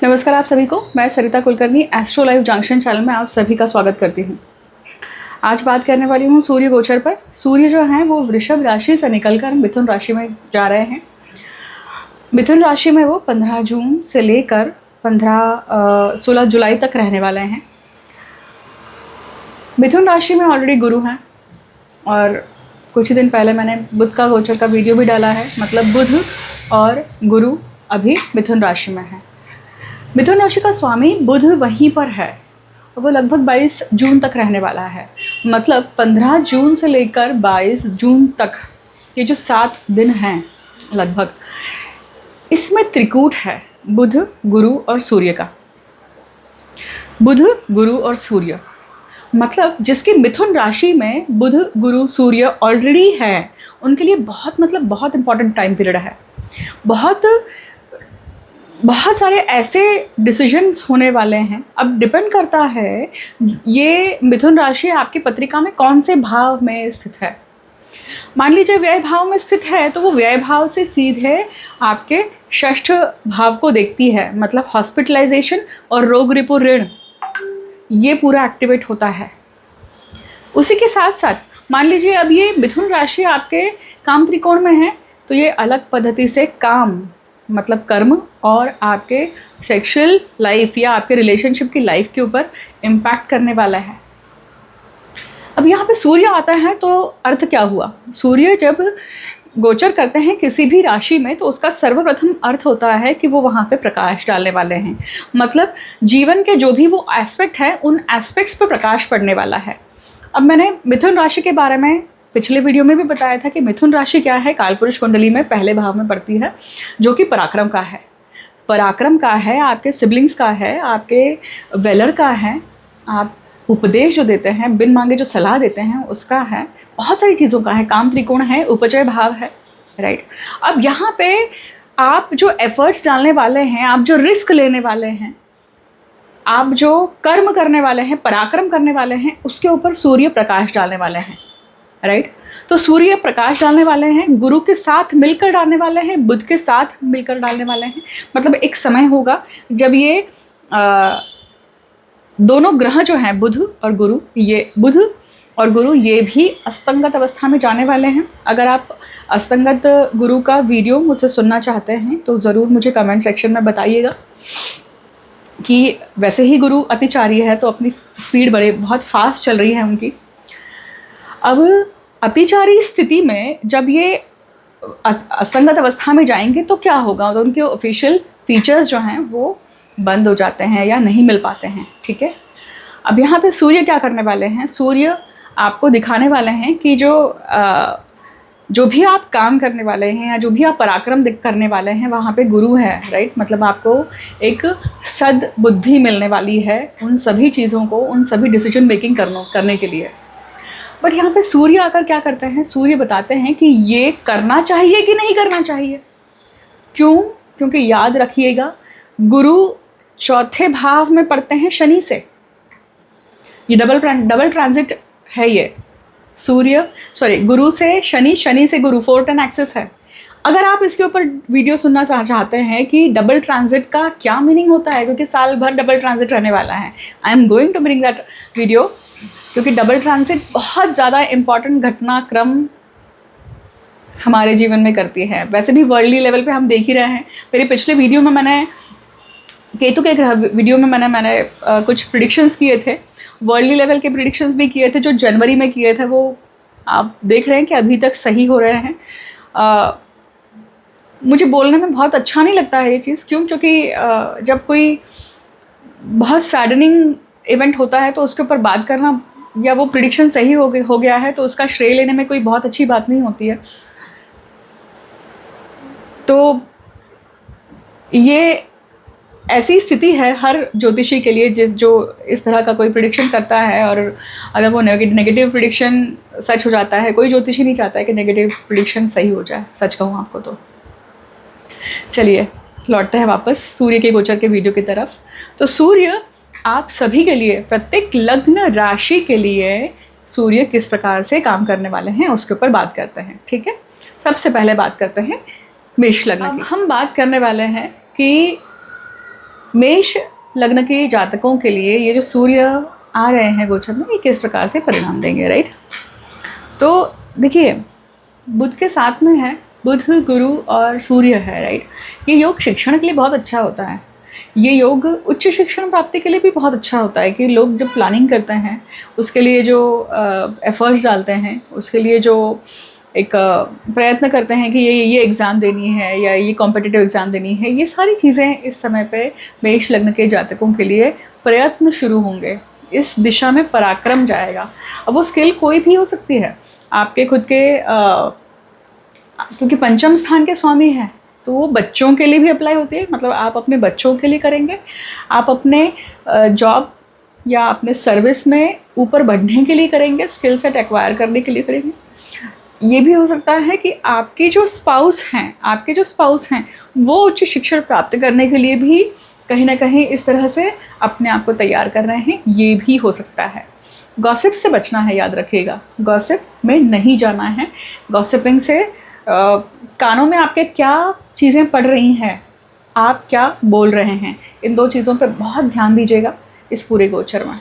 नमस्कार आप सभी को। मैं Sarita Kulkarni Astro Live Junction channel में आप सभी का स्वागत करती हूँ। आज बात करने वाली हूँ सूर्य गोचर पर। सूर्य जो है वो वृषभ राशि से निकलकर मिथुन राशि में जा रहे हैं। मिथुन राशि में वो 15 जून से लेकर 16 जुलाई तक रहने वाले हैं। मिथुन राशि में ऑलरेडी गुरु हैं और कुछ ही दिन पहले मैंने बुध का गोचर का वीडियो भी डाला है। मतलब बुध और गुरु अभी मिथुन राशि में है। मिथुन राशि का स्वामी बुध वहीं पर है और वो लगभग 22 जून तक रहने वाला है। मतलब 15 जून से लेकर 22 जून तक ये जो 7 दिन हैं लगभग, इसमें त्रिकूट है बुध, गुरु और सूर्य का। बुध, गुरु और सूर्य, मतलब जिसकी मिथुन राशि में बुध, गुरु, सूर्य ऑलरेडी है, उनके लिए बहुत इंपॉर्टेंट टाइम पीरियड है। बहुत सारे ऐसे डिसीजंस होने वाले हैं। अब डिपेंड करता है ये मिथुन राशि आपकी पत्रिका में कौन से भाव में स्थित है। मान लीजिए व्यय भाव में स्थित है तो वो व्यय भाव से सीधे आपके षष्ठ भाव को देखती है। मतलब हॉस्पिटलाइजेशन और रोग रिपो ऋण, ये पूरा एक्टिवेट होता है। उसी के साथ साथ मान लीजिए अब ये मिथुन राशि आपके काम त्रिकोण में है तो ये अलग पद्धति से काम, मतलब कर्म और आपके सेक्सुअल लाइफ या आपके रिलेशनशिप की लाइफ के ऊपर इम्पैक्ट करने वाला है। अब यहाँ पे सूर्य आता है तो अर्थ क्या हुआ? सूर्य जब गोचर करते हैं किसी भी राशि में तो उसका सर्वप्रथम अर्थ होता है कि वो वहाँ पे प्रकाश डालने वाले हैं। मतलब जीवन के जो भी वो एस्पेक्ट है उन एस्पेक्ट्स पे प्रकाश पड़ने वाला है। अब मैंने मिथुन राशि के बारे में पिछले वीडियो में भी बताया था कि मिथुन राशि क्या है। कालपुरुष कुंडली में पहले भाव में पड़ती है, जो कि पराक्रम का है। पराक्रम का है, आपके सिबलिंग्स का है, आपके वेलर का है, आप उपदेश जो देते हैं, बिन मांगे जो सलाह देते हैं उसका है, बहुत सारी चीज़ों का है। काम त्रिकोण है, उपचय भाव है, राइट। अब यहाँ पे आप जो एफर्ट्स डालने वाले हैं, आप जो रिस्क लेने वाले हैं, आप जो कर्म करने वाले हैं, पराक्रम करने वाले हैं, उसके ऊपर सूर्य प्रकाश डालने वाले हैं, राइट। तो सूर्य प्रकाश डालने वाले हैं, गुरु के साथ मिलकर डालने वाले हैं, बुध के साथ मिलकर डालने वाले हैं। मतलब एक समय होगा जब ये दोनों ग्रह जो हैं बुध और गुरु, ये भी अस्तंगत अवस्था में जाने वाले हैं। अगर आप अस्तंगत गुरु का वीडियो मुझसे सुनना चाहते हैं तो ज़रूर मुझे कमेंट सेक्शन में बताइएगा कि वैसे ही गुरु अतिचारी है तो अपनी स्पीड बहुत फास्ट चल रही है उनकी। अब अतिचारी स्थिति में जब ये असंगत अवस्था में जाएंगे तो क्या होगा? तो उनके ऑफिशियल फीचर्स जो हैं वो बंद हो जाते हैं या नहीं मिल पाते हैं, ठीक है। अब यहाँ पे सूर्य क्या करने वाले हैं? सूर्य आपको दिखाने वाले हैं कि जो भी आप काम करने वाले हैं या जो भी आप पराक्रम करने वाले हैं वहाँ पे गुरु है, राइट। मतलब आपको एक सद्बुद्धि मिलने वाली है उन सभी चीज़ों को, उन सभी डिसीजन मेकिंग करने के लिए। बट यहाँ पे सूर्य आकर क्या करते हैं? सूर्य बताते हैं कि ये करना चाहिए कि नहीं करना चाहिए। क्यों? क्योंकि याद रखिएगा गुरु चौथे भाव में पड़ते हैं शनि से। ये डबल ट्रांजिट है ये। गुरु से शनि, शनि से गुरु, 410 एक्सिस है। अगर आप इसके ऊपर वीडियो सुनना चाहते हैं कि डबल ट्रांजिट का क्या मीनिंग होता है, क्योंकि साल भर डबल ट्रांजिट रहने वाला है, I am going to bring that video. क्योंकि डबल ट्रांजिट बहुत ज़्यादा इम्पॉर्टेंट घटनाक्रम हमारे जीवन में करती है। वैसे भी वर्ल्डली लेवल पे हम देख ही रहे हैं। मेरे पिछले वीडियो में मैंने केतु के ग्रह वीडियो में मैंने कुछ प्रिडिक्शंस किए थे, वर्ल्डली लेवल के प्रिडिक्शंस भी किए थे जो जनवरी में किए थे। वो आप देख रहे हैं कि अभी तक सही हो रहे हैं। मुझे बोलने में बहुत अच्छा नहीं लगता है ये चीज़। क्यों? क्योंकि जब कोई बहुत सैडनिंग इवेंट होता है तो उसके ऊपर बात करना या वो प्रिडिक्शन सही हो गया है तो उसका श्रेय लेने में कोई बहुत अच्छी बात नहीं होती है। तो ये ऐसी स्थिति है हर ज्योतिषी के लिए जो इस तरह का कोई प्रिडिक्शन करता है। और अगर वो नेगेटिव प्रिडिक्शन सच हो जाता है, कोई ज्योतिषी नहीं चाहता है कि नेगेटिव प्रिडिक्शन सही हो जाए, सच कहूँ आपको तो। चलिए लौटते हैं वापस सूर्य के गोचर के वीडियो की तरफ। तो सूर्य आप सभी के लिए, प्रत्येक लग्न राशि के लिए सूर्य किस प्रकार से काम करने वाले हैं उसके ऊपर बात करते हैं, ठीक है। सबसे पहले बात करते हैं मेष लग्न की। हम बात करने वाले हैं कि मेष लग्न के जातकों के लिए ये जो सूर्य आ रहे हैं गोचर में, ये किस प्रकार से परिणाम देंगे, राइट। तो देखिए, बुध के साथ में है, बुध गुरु और सूर्य है, राइट। ये योग शिक्षण के लिए बहुत अच्छा होता है। ये योग उच्च शिक्षण प्राप्ति के लिए भी बहुत अच्छा होता है कि लोग जब प्लानिंग करते हैं, उसके लिए जो एफर्ट्स डालते हैं, उसके लिए जो एक प्रयत्न करते हैं कि ये एग्ज़ाम देनी है या ये कॉम्पिटिटिव एग्ज़ाम देनी है, ये सारी चीज़ें इस समय पे मेष लग्न के जातकों के लिए प्रयत्न शुरू होंगे। इस दिशा में पराक्रम जाएगा। अब वो स्किल कोई भी हो सकती है, आपके खुद के क्योंकि पंचम स्थान के स्वामी हैं, तो वो बच्चों के लिए भी अप्लाई होती है। मतलब आप अपने बच्चों के लिए करेंगे, आप अपने जॉब या अपने सर्विस में ऊपर बढ़ने के लिए करेंगे, स्किल सेट एक्वायर करने के लिए करेंगे। ये भी हो सकता है कि आपके जो स्पाउस हैं वो उच्च शिक्षण प्राप्त करने के लिए भी कहीं ना कहीं इस तरह से अपने आप को तैयार कर रहे हैं, ये भी हो सकता है। गॉसिप से बचना है, याद रखिएगा, गॉसिप में नहीं जाना है। गॉसिपिंग से कानों में आपके क्या चीज़ें पड़ रही हैं, आप क्या बोल रहे हैं, इन दो चीज़ों पर बहुत ध्यान दीजिएगा इस पूरे गोचर में,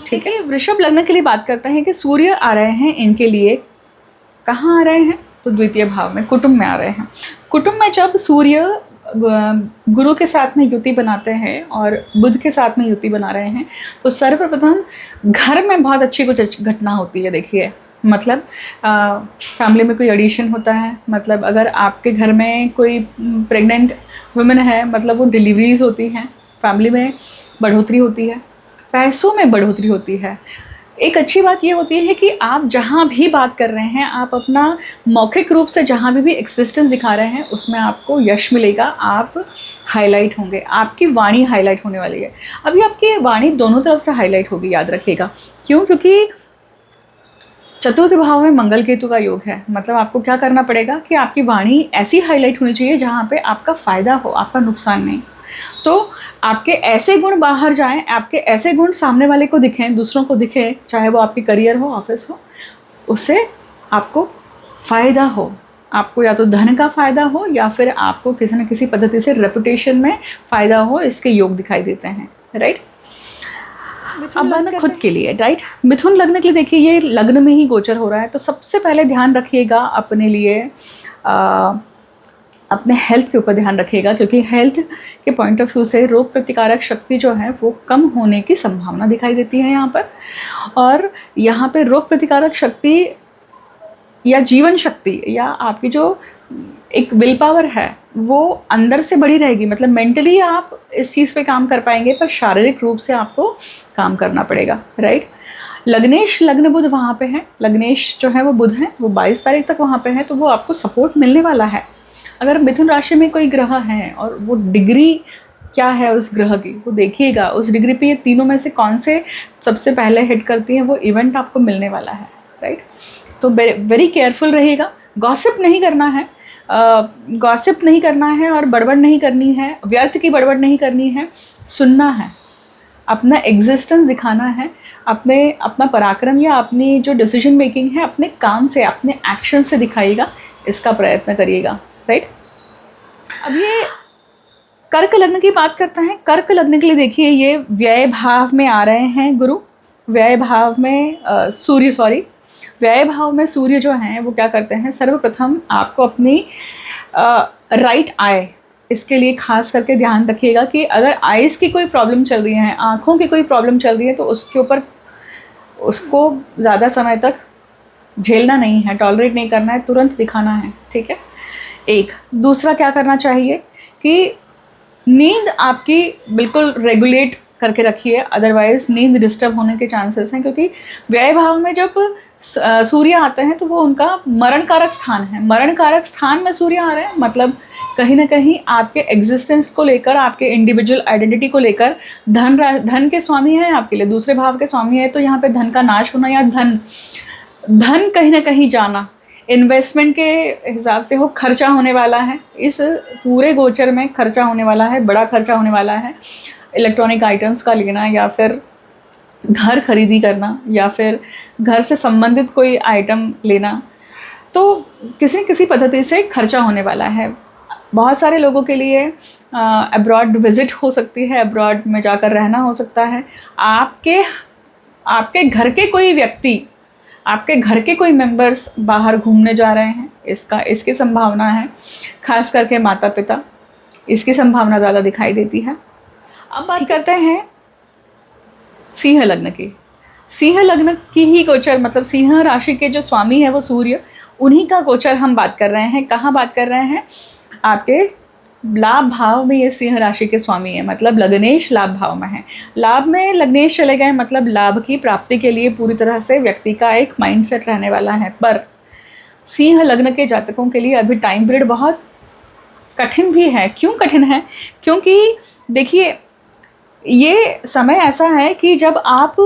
ठीक है। वृषभ लग्न के लिए बात करते हैं कि सूर्य आ रहे हैं इनके लिए, कहाँ आ रहे हैं, तो द्वितीय भाव में, कुटुंब में आ रहे हैं। कुटुंब में जब सूर्य गुरु के साथ में युति बनाते हैं और बुध के साथ में युति बना रहे हैं, तो सर्वप्रथम घर में बहुत अच्छी कुछ घटना होती है। देखिए, मतलब फैमिली में कोई एडिशन होता है, मतलब अगर आपके घर में कोई प्रेग्नेंट वुमेन है, मतलब वो डिलीवरीज होती हैं, फैमिली में बढ़ोतरी होती है, पैसों में बढ़ोतरी होती है। एक अच्छी बात ये होती है कि आप जहाँ भी बात कर रहे हैं, आप अपना मौखिक रूप से जहाँ भी एग्जिस्टेंस दिखा रहे हैं, उसमें आपको यश मिलेगा, आप हाईलाइट होंगे, आपकी वाणी हाईलाइट होने वाली है। अभी आपकी वाणी दोनों तरफ से हाईलाइट होगी, याद रखिएगा। क्यों? क्योंकि चतुर्थ भाव में मंगल केतु का योग है। मतलब आपको क्या करना पड़ेगा कि आपकी वाणी ऐसी हाईलाइट होनी चाहिए जहाँ पे आपका फ़ायदा हो, आपका नुकसान नहीं। तो आपके ऐसे गुण बाहर जाएं, आपके ऐसे गुण सामने वाले को दिखें, दूसरों को दिखें, चाहे वो आपकी करियर हो, ऑफिस हो, उससे आपको फ़ायदा हो। आपको या तो धन का फ़ायदा हो या फिर आपको किसी न किसी पद्धति से रेपुटेशन में फ़ायदा हो, इसके योग दिखाई देते हैं, राइट। अब बात खुद के लिए, राइट। मिथुन लग्न के लिए देखिए, ये लग्न में ही गोचर हो रहा है, तो सबसे पहले ध्यान रखिएगा अपने लिए, अपने हेल्थ के ऊपर ध्यान रखिएगा, क्योंकि हेल्थ के पॉइंट ऑफ व्यू से रोग प्रतिकारक शक्ति जो है वो कम होने की संभावना दिखाई देती है यहाँ पर। और यहाँ पे रोग प्रतिकारक शक्ति या जीवन शक्ति या आपकी जो एक विल पावर है वो अंदर से बड़ी रहेगी। मतलब मेंटली आप इस चीज़ पे काम कर पाएंगे, पर शारीरिक रूप से आपको काम करना पड़ेगा, राइट। लग्नेश लग्न बुध वहाँ पे है, लग्नेश जो है वो बुध है, वो 22 तारीख तक वहाँ पे है, तो वो आपको सपोर्ट मिलने वाला है। अगर मिथुन राशि में कोई ग्रह है और वो डिग्री क्या है उस ग्रह की, वो देखिएगा उस डिग्री पे ये तीनों में से कौन से सबसे पहले हिट करती हैं, वो इवेंट आपको मिलने वाला है, राइट। तो वेरी केयरफुल रहिएगा। गॉसिप नहीं करना है, गॉसिप नहीं करना है और बड़बड़ नहीं करनी है, व्यर्थ की बड़बड़ नहीं करनी है, सुनना है, अपना एग्जिस्टेंस दिखाना है, अपना पराक्रम या अपनी जो डिसीजन मेकिंग है अपने काम से, अपने एक्शन से दिखाइएगा, इसका प्रयत्न करिएगा, राइट। अब ये कर्क लग्न की बात करते हैं। कर्क लग्न के लिए देखिए, ये व्यय भाव में आ रहे हैं गुरु, व्यय भाव में व्यय भाव में सूर्य जो हैं वो क्या करते हैं, सर्वप्रथम आपको अपनी राइट आई, इसके लिए खास करके ध्यान रखिएगा कि अगर आइज़ की कोई प्रॉब्लम चल रही है, आँखों की कोई प्रॉब्लम चल रही है, तो उसके ऊपर उसको ज़्यादा समय तक झेलना नहीं है, टॉलरेट नहीं करना है, तुरंत दिखाना है, ठीक है। एक दूसरा क्या करना चाहिए कि नींद आपकी बिल्कुल रेगुलेट करके रखिए, अदरवाइज नींद डिस्टर्ब होने के चांसेस हैं, क्योंकि व्यय भाव में जब सूर्य आते हैं तो वो उनका मरण कारक स्थान है। मरण कारक स्थान में सूर्य आ रहे हैं, मतलब कहीं ना कहीं आपके एग्जिस्टेंस को लेकर, आपके इंडिविजुअल आइडेंटिटी को लेकर, धन के स्वामी हैं आपके लिए, दूसरे भाव के स्वामी है, तो यहाँ पे धन का नाश होना या धन कहीं ना कहीं जाना, इन्वेस्टमेंट के हिसाब से हो खर्चा होने वाला है। इस पूरे गोचर में खर्चा होने वाला है, बड़ा खर्चा होने वाला है। इलेक्ट्रॉनिक आइटम्स का लेना या फिर घर खरीदी करना या फिर घर से संबंधित कोई आइटम लेना, तो किसी न किसी पद्धति से खर्चा होने वाला है। बहुत सारे लोगों के लिए अब्रॉड विज़िट हो सकती है, अब्रॉड में जाकर रहना हो सकता है। आपके घर के कोई व्यक्ति, आपके घर के कोई मेंबर्स बाहर घूमने जा रहे हैं, इसकी संभावना है। खास करके माता पिता, इसकी संभावना ज़्यादा दिखाई देती है। अब बात करते हैं सिंह लग्न की। सिंह लग्न की ही गोचर, मतलब सिंह राशि के जो स्वामी है वो सूर्य, उन्हीं का गोचर हम बात कर रहे हैं। कहाँ बात कर रहे हैं? आपके लाभ भाव में ये सिंह राशि के स्वामी है, मतलब लग्नेश लाभ भाव में है। लाभ में लग्नेश चले गए, मतलब लाभ की प्राप्ति के लिए पूरी तरह से व्यक्ति का एक माइंडसेट रहने वाला है। पर सिंह लग्न के जातकों के लिए अभी टाइम पीरियड बहुत कठिन भी है। क्यों कठिन है? क्योंकि देखिए, ये समय ऐसा है कि जब आप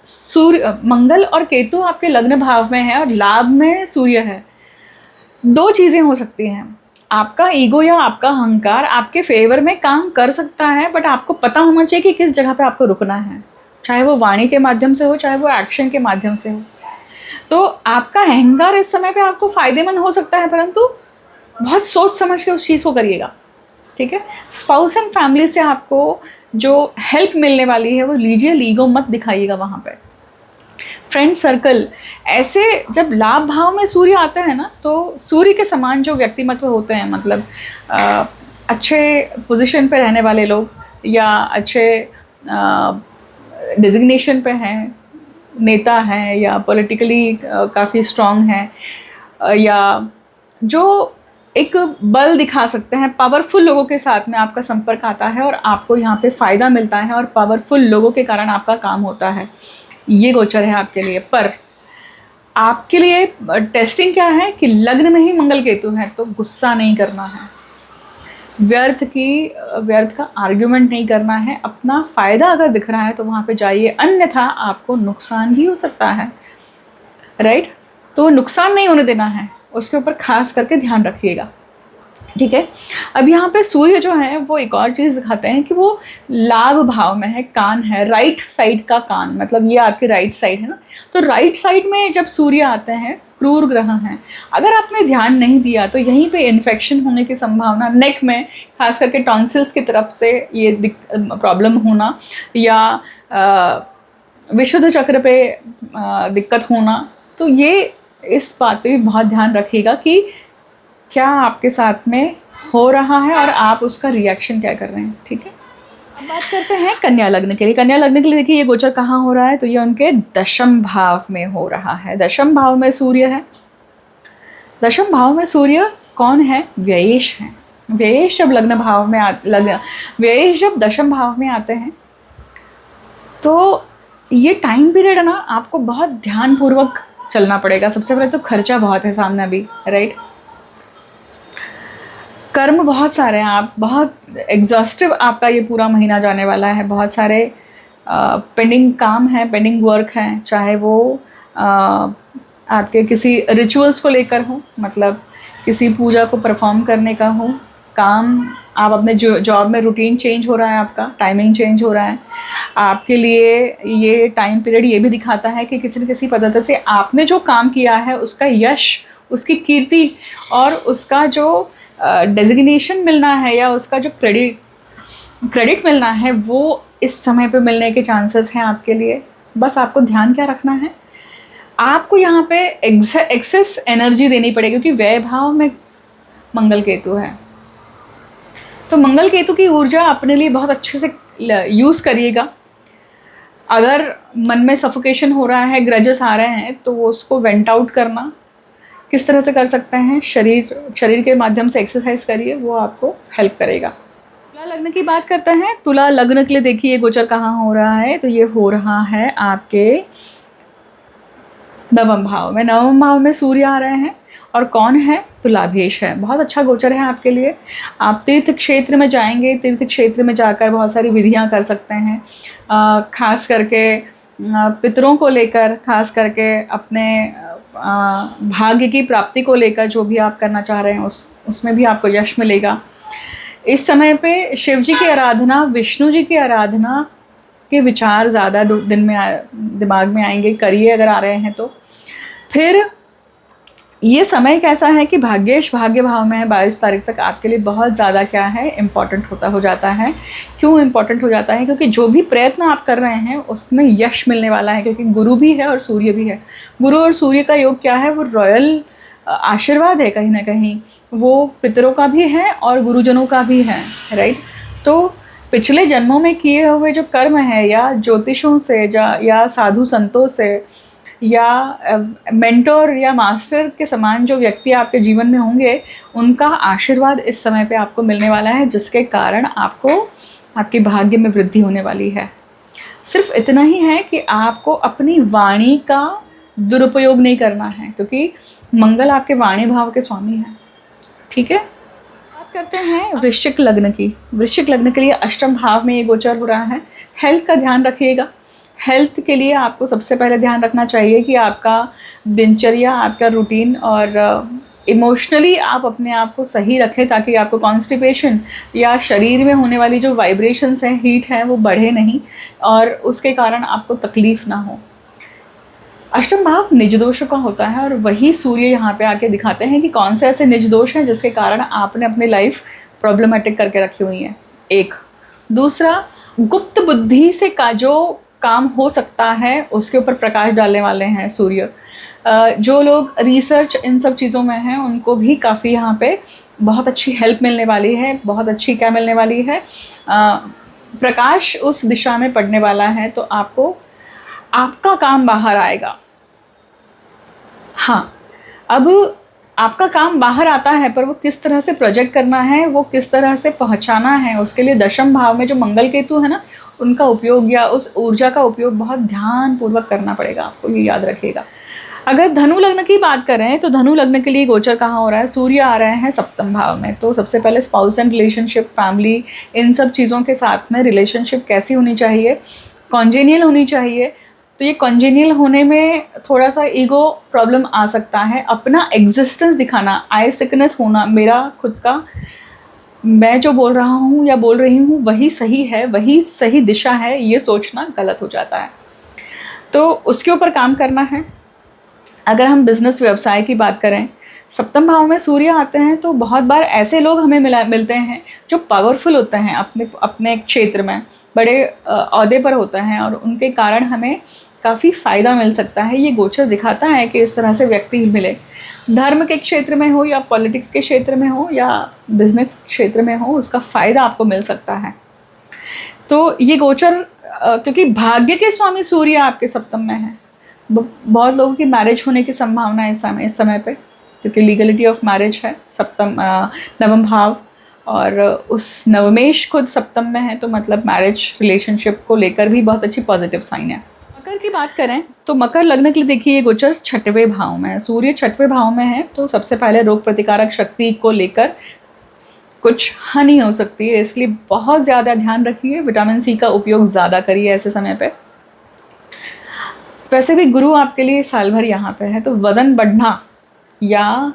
सूर्य, मंगल और केतु आपके लग्न भाव में है और लाभ में सूर्य है, दो चीज़ें हो सकती हैं। आपका ईगो या आपका अहंकार आपके फेवर में काम कर सकता है, बट आपको पता होना चाहिए कि किस जगह पे आपको रुकना है, चाहे वो वाणी के माध्यम से हो, चाहे वो एक्शन के माध्यम से हो। तो आपका अहंकार इस समय पे आपको फ़ायदेमंद हो सकता है, परंतु बहुत सोच समझ के उस चीज़ को करिएगा, ठीक है। स्पाउस एंड फैमिली से आपको जो हेल्प मिलने वाली है वो लीजिए, ईगो मत दिखाइएगा वहाँ पे। फ्रेंड सर्कल, ऐसे जब लाभ भाव में सूर्य आता है ना, तो सूर्य के समान जो व्यक्तिमत्व होते हैं, मतलब अच्छे पोजीशन पे रहने वाले लोग, या अच्छे डिजिग्नेशन पे हैं, नेता हैं, या पॉलिटिकली काफ़ी स्ट्रांग हैं, या जो एक बल दिखा सकते हैं, पावरफुल लोगों के साथ में आपका संपर्क आता है और आपको यहाँ पे फ़ायदा मिलता है और पावरफुल लोगों के कारण आपका काम होता है। ये गोचर है आपके लिए। पर आपके लिए टेस्टिंग क्या है कि लग्न में ही मंगल केतु है, तो गुस्सा नहीं करना है, व्यर्थ का आर्ग्यूमेंट नहीं करना है। अपना फ़ायदा अगर दिख रहा है तो वहाँ पे जाइए, अन्यथा आपको नुकसान भी हो सकता है, राइट। तो नुकसान नहीं होने देना है, उसके ऊपर खास करके ध्यान रखिएगा, ठीक है। अब यहाँ पे सूर्य जो है वो एक और चीज़ दिखाते हैं कि वो लाभ भाव में है, कान है, राइट साइड का कान, मतलब ये आपकी राइट साइड है ना। तो राइट साइड में जब सूर्य आते हैं, क्रूर ग्रह हैं, अगर आपने ध्यान नहीं दिया तो यहीं पे इन्फेक्शन होने की संभावना, नेक में खास करके टॉन्सिल्स की तरफ से ये प्रॉब्लम होना, या विशुद्ध चक्र पे दिक्कत होना। तो ये इस बात पे भी बहुत ध्यान रखिएगा कि क्या आपके साथ में हो रहा है और आप उसका रिएक्शन क्या कर रहे हैं, ठीक है। अब बात करते हैं कन्या लग्न के लिए। कन्या लग्न के लिए देखिए ये गोचर कहाँ हो रहा है, तो ये उनके दशम भाव में हो रहा है। दशम भाव में सूर्य है। दशम भाव में सूर्य कौन है? व्ययेश है। व्ययेश जब लग्न भाव में व्ययेश जब दशम भाव में आते हैं, तो ये टाइम पीरियड है ना, आपको बहुत ध्यानपूर्वक चलना पड़ेगा। सबसे पहले तो खर्चा बहुत है सामने अभी, राइट। कर्म बहुत सारे हैं, आप बहुत एग्जॉस्टिव आपका ये पूरा महीना जाने वाला है। बहुत सारे पेंडिंग काम हैं, पेंडिंग वर्क हैं, चाहे वो आपके किसी रिचुअल्स को लेकर हो, मतलब किसी पूजा को परफॉर्म करने का हो, काम आप अपने जॉब में रूटीन चेंज हो रहा है, आपका टाइमिंग चेंज हो रहा है। आपके लिए ये टाइम पीरियड ये भी दिखाता है कि किसी न किसी पद्धति से आपने जो काम किया है उसका यश, उसकी कीर्ति और उसका जो डेजिग्नेशन मिलना है या उसका जो क्रेडिट मिलना है, वो इस समय पे मिलने के चांसेस हैं आपके लिए। बस आपको ध्यान क्या रखना है, आपको यहाँ पे एक्सेस एनर्जी देनी पड़ेगी, क्योंकि व्यय भाव में मंगल केतु है। तो मंगल केतु की ऊर्जा अपने लिए बहुत अच्छे से यूज़ करिएगा। अगर मन में सफोकेशन हो रहा है, ग्रजेस आ रहे हैं, तो वो उसको वेंट आउट करना किस तरह से कर सकते हैं? शरीर के माध्यम से एक्सरसाइज करिए, वो आपको हेल्प करेगा। तुला लग्न की बात करते हैं। तुला लग्न के लिए देखिए गोचर कहाँ हो रहा है, तो ये हो रहा है आपके नवम भाव में। नवम भाव में सूर्य आ रहे हैं और कौन है? तुलाभेश है। बहुत अच्छा गोचर है आपके लिए। आप तीर्थ क्षेत्र में जाएंगे, तीर्थ क्षेत्र में जाकर बहुत सारी विधियां कर सकते हैं, खास करके पितरों को लेकर, खास करके अपने भाग्य की प्राप्ति को लेकर जो भी आप करना चाह रहे हैं उसमें भी आपको यश मिलेगा। इस समय पे शिव जी की आराधना, विष्णु जी की आराधना के विचार ज़्यादा दिन में दिमाग में आएंगे, करिए अगर आ रहे हैं तो। फिर ये समय कैसा है कि भाग्येश भाग्य भाव में है, 22 तारीख तक आपके लिए बहुत ज़्यादा क्या है इम्पॉर्टेंट होता हो जाता है। क्यों इम्पॉर्टेंट हो जाता है? क्योंकि जो भी प्रयत्न आप कर रहे हैं उसमें यश मिलने वाला है, क्योंकि गुरु भी है और सूर्य भी है। गुरु और सूर्य का योग क्या है? वो रॉयल आशीर्वाद है कहीं ना कहीं, वो पितरों का भी है और गुरुजनों का भी है, राइट। तो पिछले जन्मों में किए हुए जो कर्म है, या ज्योतिषों से या साधु संतों से, या मेंटोर या मास्टर के समान जो व्यक्ति आपके जीवन में होंगे, उनका आशीर्वाद इस समय पे आपको मिलने वाला है, जिसके कारण आपको आपके भाग्य में वृद्धि होने वाली है। सिर्फ इतना ही है कि आपको अपनी वाणी का दुरुपयोग नहीं करना है, क्योंकि मंगल आपके वाणी भाव के स्वामी हैं, ठीक है। बात करते हैं वृश्चिक लग्न की। वृश्चिक लग्न के लिए अष्टम भाव में ये गोचर हो रहा है। हेल्थ का ध्यान रखिएगा। हेल्थ के लिए आपको सबसे पहले ध्यान रखना चाहिए कि आपका दिनचर्या, आपका रूटीन और इमोशनली आप अपने आप को सही रखें, ताकि आपको कॉन्स्टिपेशन या शरीर में होने वाली जो वाइब्रेशंस हैं, हीट है, वो बढ़े नहीं और उसके कारण आपको तकलीफ़ ना हो। अष्टम भाव निज दोषों का होता है, और वही सूर्य यहाँ पे आके दिखाते हैं कि कौन से ऐसे निज दोष हैं जिसके कारण आपने अपनी लाइफ प्रॉब्लमेटिक करके रखी हुई है। एक दूसरा, गुप्त बुद्धि से का जो काम हो सकता है उसके ऊपर प्रकाश डालने वाले हैं सूर्य। जो लोग रिसर्च इन सब चीज़ों में हैं उनको भी काफ़ी यहाँ पे बहुत अच्छी हेल्प मिलने वाली है। बहुत अच्छी क्या मिलने वाली है? प्रकाश उस दिशा में पड़ने वाला है, तो आपको आपका काम बाहर आएगा। हाँ, अब आपका काम बाहर आता है, पर वो किस तरह से प्रोजेक्ट करना है, वो किस तरह से पहुंचाना है, उसके लिए दशम भाव में जो मंगल केतु है ना, उनका उपयोग या उस ऊर्जा का उपयोग बहुत ध्यानपूर्वक करना पड़ेगा आपको, ये याद रखिएगा। अगर धनु लग्न की बात करें तो धनु लग्न के लिए गोचर कहाँ हो रहा है? सूर्य आ रहे हैं सप्तम भाव में। तो सबसे पहले स्पाउस एंड रिलेशनशिप, फैमिली, इन सब चीज़ों के साथ में रिलेशनशिप कैसी होनी चाहिए? कॉन्जेनियल होनी चाहिए। तो ये कॉन्जेनियल होने में थोड़ा सा ईगो प्रॉब्लम आ सकता है। अपना एग्जिस्टेंस दिखाना, आई सिकनेस होना, मेरा खुद का, मैं जो बोल रहा हूँ या बोल रही हूँ वही सही है, वही सही दिशा है, ये सोचना गलत हो जाता है। तो उसके ऊपर काम करना है। अगर हम बिज़नेस व्यवसाय की बात करें, सप्तम भाव में सूर्य आते हैं तो बहुत बार ऐसे लोग हमें मिलते हैं जो पावरफुल होते हैं, अपने क्षेत्र में बड़े ओहदे पर होते हैं, और उनके कारण हमें काफ़ी फ़ायदा मिल सकता है। ये गोचर दिखाता है कि इस तरह से व्यक्ति मिले, धर्म के क्षेत्र में हो या पॉलिटिक्स के क्षेत्र में हो या बिजनेस क्षेत्र में हो, उसका फ़ायदा आपको मिल सकता है। तो ये गोचर क्योंकि भाग्य के स्वामी सूर्य आपके सप्तम में है, बहुत लोगों की मैरिज होने की संभावना है इस समय पे, क्योंकि लीगलिटी ऑफ मैरिज है सप्तम नवम भाव, और उस नवमेश खुद सप्तम में है, तो मतलब मैरिज रिलेशनशिप को लेकर भी बहुत अच्छी पॉजिटिव साइन है। मकर की बात करें तो मकर लग्न के लिए देखिए ये गोचर छठवें भाव में है। सूर्य छठवें भाव में है, तो सबसे पहले रोग प्रतिकारक शक्ति को लेकर कुछ हानि हो सकती है, इसलिए बहुत ज़्यादा ध्यान रखिए। विटामिन सी का उपयोग ज़्यादा करिए ऐसे समय पे। वैसे भी गुरु आपके लिए साल भर यहाँ पे है, तो वज़न बढ़ना या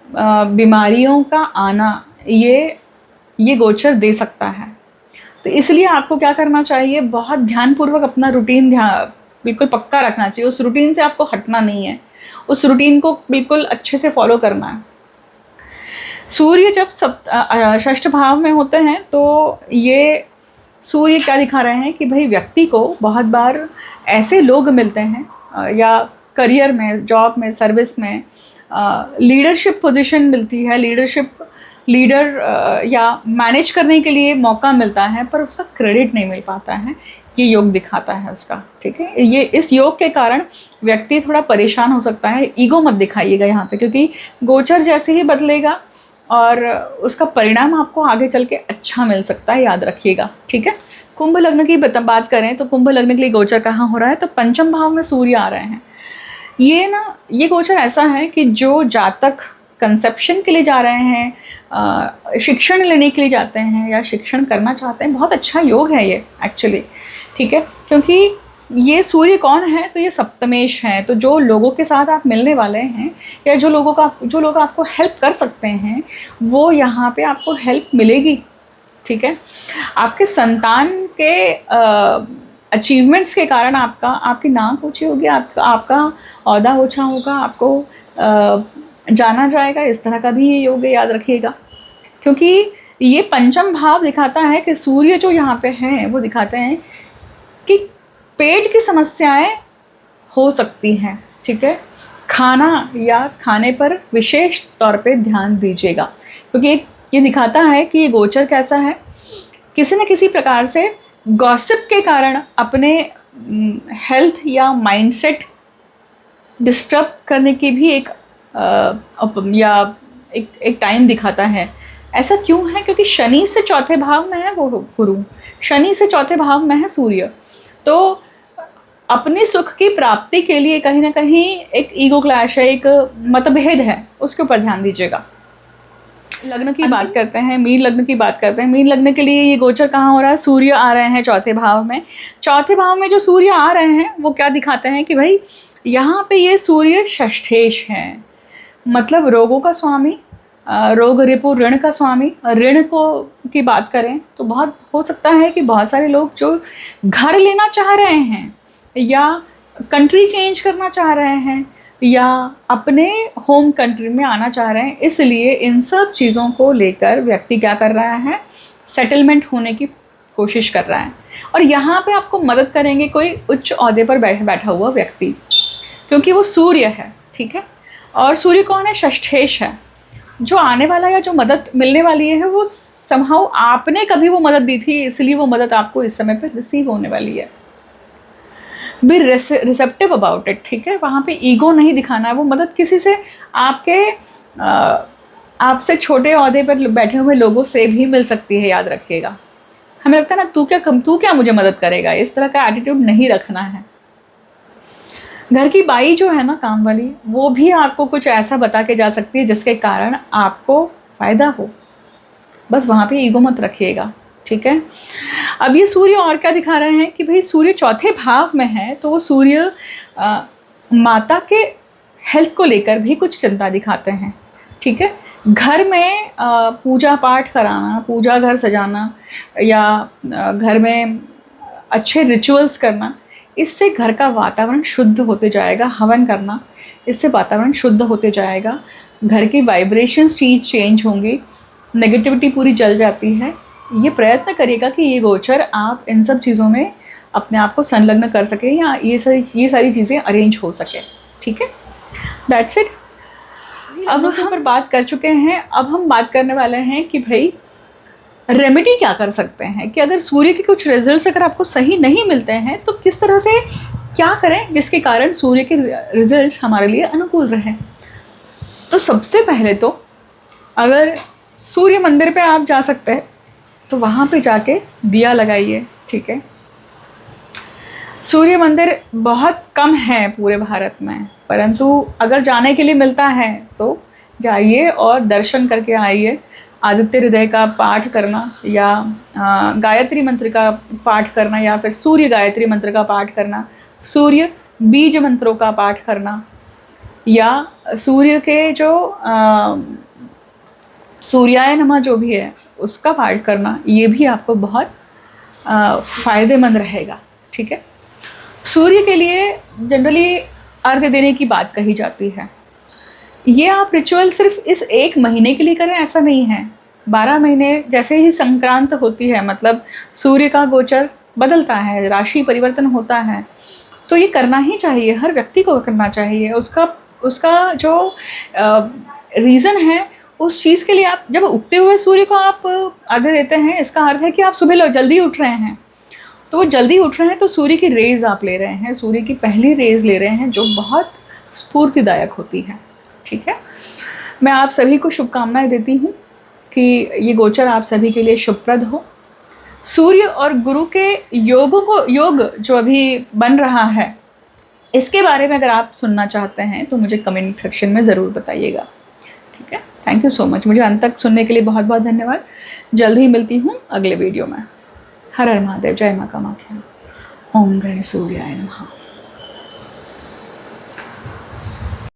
बीमारियों का आना ये गोचर दे सकता है। तो इसलिए आपको क्या करना चाहिए? बहुत ध्यानपूर्वक अपना रूटीन बिल्कुल पक्का रखना चाहिए। उस रूटीन से आपको हटना नहीं है, उस रूटीन को बिल्कुल अच्छे से फॉलो करना है। सूर्य जब षष्ठ भाव में होते हैं तो ये सूर्य क्या दिखा रहे हैं कि भाई व्यक्ति को बहुत बार ऐसे लोग मिलते हैं या करियर में, जॉब में, सर्विस में लीडरशिप पोजीशन मिलती है, लीडर या मैनेज करने के लिए मौका मिलता है, पर उसका क्रेडिट नहीं मिल पाता है। ये योग दिखाता है उसका, ठीक है। ये इस योग के कारण व्यक्ति थोड़ा परेशान हो सकता है। ईगो मत दिखाइएगा यहाँ पे, क्योंकि गोचर जैसे ही बदलेगा और उसका परिणाम आपको आगे चल के अच्छा मिल सकता है, याद रखिएगा, ठीक है। कुंभ लग्न की बात करें तो कुंभ लग्न के लिए गोचर कहाँ हो रहा है? तो पंचम भाव में सूर्य आ रहे हैं। ये गोचर ऐसा है कि जो जातक कंसेप्शन के लिए जा रहे हैं, शिक्षण लेने के लिए जाते हैं या शिक्षण करना चाहते हैं, बहुत अच्छा योग है ये एक्चुअली, ठीक है। क्योंकि ये सूर्य कौन है? तो ये सप्तमेश हैं। तो जो लोगों के साथ आप मिलने वाले हैं या जो लोग आपको हेल्प कर सकते हैं, वो यहाँ पे आपको हेल्प मिलेगी, ठीक है। आपके संतान के अचीवमेंट्स के कारण आपकी नाक ऊँची होगी, आपका ओहदा ऊँचा होगा, आपको जाना जाएगा। इस तरह का भी ये योग है, याद रखिएगा, क्योंकि ये पंचम भाव दिखाता है कि सूर्य जो यहाँ पे हैं वो दिखाते हैं कि पेट की समस्याएं हो सकती हैं, ठीक है। खाना या खाने पर विशेष तौर पे ध्यान दीजिएगा, क्योंकि ये दिखाता है कि ये गोचर कैसा है, किसी न किसी प्रकार से गॉसिप के कारण अपने हेल्थ या माइंडसेट डिस्टर्ब करने की भी एक टाइम दिखाता है। ऐसा क्यों है? क्योंकि शनि से चौथे भाव में है वो गुरु, शनि से चौथे भाव में है सूर्य। तो अपने सुख की प्राप्ति के लिए कहीं ना कहीं एक ईगो क्लैश है, एक मतभेद है, उसके ऊपर ध्यान दीजिएगा। लग्न की बात करते हैं, मीन लग्न की बात करते हैं। मीन लग्न के लिए ये गोचर कहाँ हो रहा है? सूर्य आ रहे हैं चौथे भाव में। चौथे भाव में जो सूर्य आ रहे हैं वो क्या दिखाते हैं कि भाई यहाँ पे ये सूर्य षष्ठेश हैं, मतलब रोगों का स्वामी, रोग रिपु ऋण का स्वामी। ऋण को की बात करें तो बहुत हो सकता है कि बहुत सारे लोग जो घर लेना चाह रहे हैं या कंट्री चेंज करना चाह रहे हैं या अपने होम कंट्री में आना चाह रहे हैं, इसलिए इन सब चीज़ों को लेकर व्यक्ति क्या कर रहा है? सेटलमेंट होने की कोशिश कर रहा है। और यहाँ पे आपको मदद करेंगे कोई उच्च ओहदे पर बैठा हुआ व्यक्ति, क्योंकि वो सूर्य है, ठीक है। और सूर्य कौन है? षष्ठेश है। जो आने वाला या जो मदद मिलने वाली है वो समहाउ आपने कभी वो मदद दी थी, इसलिए वो मदद आपको इस समय पर रिसीव होने वाली है। बी रिसेप्टिव अबाउट इट, ठीक है। वहाँ पे ईगो नहीं दिखाना है। वो मदद किसी से आपसे छोटे ओहदे पर बैठे हुए लोगों से भी मिल सकती है, याद रखिएगा। हमें लगता है ना तू क्या मुझे मदद करेगा, इस तरह का एटीट्यूड नहीं रखना है। घर की बाई जो है ना, काम वाली, वो भी आपको कुछ ऐसा बता के जा सकती है जिसके कारण आपको फ़ायदा हो। बस वहाँ पे ईगो मत रखिएगा, ठीक है। अब ये सूर्य और क्या दिखा रहे हैं कि भाई सूर्य चौथे भाव में है, तो वो सूर्य माता के हेल्थ को लेकर भी कुछ चिंता दिखाते हैं, ठीक है। घर में पूजा पाठ कराना, पूजा घर सजाना या घर में अच्छे रिचुअल्स करना, इससे घर का वातावरण शुद्ध होते जाएगा। हवन करना, इससे वातावरण शुद्ध होते जाएगा, घर की वाइब्रेशंस चेंज होंगी, नेगेटिविटी पूरी जल जाती है। ये प्रयत्न करिएगा कि ये गोचर आप इन सब चीज़ों में अपने आप को संलग्न कर सके या ये सारी चीज़ें अरेंज हो सके, ठीक है। That's it. अब हम ऊपर बात कर चुके हैं, अब हम बात करने वाले हैं कि भाई रेमेडी क्या कर सकते हैं, कि अगर सूर्य के कुछ रिजल्ट्स अगर आपको सही नहीं मिलते हैं तो किस तरह से क्या करें जिसके कारण सूर्य के रिजल्ट्स हमारे लिए अनुकूल रहें। तो सबसे पहले तो अगर सूर्य मंदिर पे आप जा सकते हैं तो वहाँ पे जाके दिया लगाइए, ठीक है। सूर्य मंदिर बहुत कम है पूरे भारत में, परंतु अगर जाने के लिए मिलता है तो जाइए और दर्शन करके आइए। आदित्य हृदय का पाठ करना या गायत्री मंत्र का पाठ करना या फिर सूर्य गायत्री मंत्र का पाठ करना, सूर्य बीज मंत्रों का पाठ करना या सूर्य के जो सूर्याय नमः जो भी है उसका पाठ करना, ये भी आपको बहुत फ़ायदेमंद रहेगा, ठीक है। सूर्य के लिए जनरली अर्घ्य देने की बात कही जाती है। ये आप रिचुअल सिर्फ इस एक महीने के लिए करें ऐसा नहीं है। 12 महीने जैसे ही संक्रांत होती है, मतलब सूर्य का गोचर बदलता है, राशि परिवर्तन होता है, तो ये करना ही चाहिए, हर व्यक्ति को करना चाहिए। उसका जो रीज़न है उस चीज़ के लिए, आप जब उगते हुए सूर्य को आप अर्घ्य देते हैं, इसका अर्थ है कि आप सुबह जल्दी उठ रहे हैं। तो वो जल्दी उठ रहे हैं तो सूर्य की रेज़ आप ले रहे हैं, सूर्य की पहली रेज़ ले रहे हैं जो बहुत स्फूर्तिदायक होती है, ठीक है। मैं आप सभी को शुभकामनाएं देती हूँ कि ये गोचर आप सभी के लिए शुभप्रद हो। सूर्य और गुरु के योग जो अभी बन रहा है, इसके बारे में अगर आप सुनना चाहते हैं तो मुझे कमेंट सेक्शन में ज़रूर बताइएगा, ठीक है। थैंक यू सो मच, मुझे अंत तक सुनने के लिए बहुत बहुत धन्यवाद। जल्द ही मिलती हूँ अगले वीडियो में। हर हर महादेव, जय माँ कामाख्या, ओम गणेश सूर्याय नमः।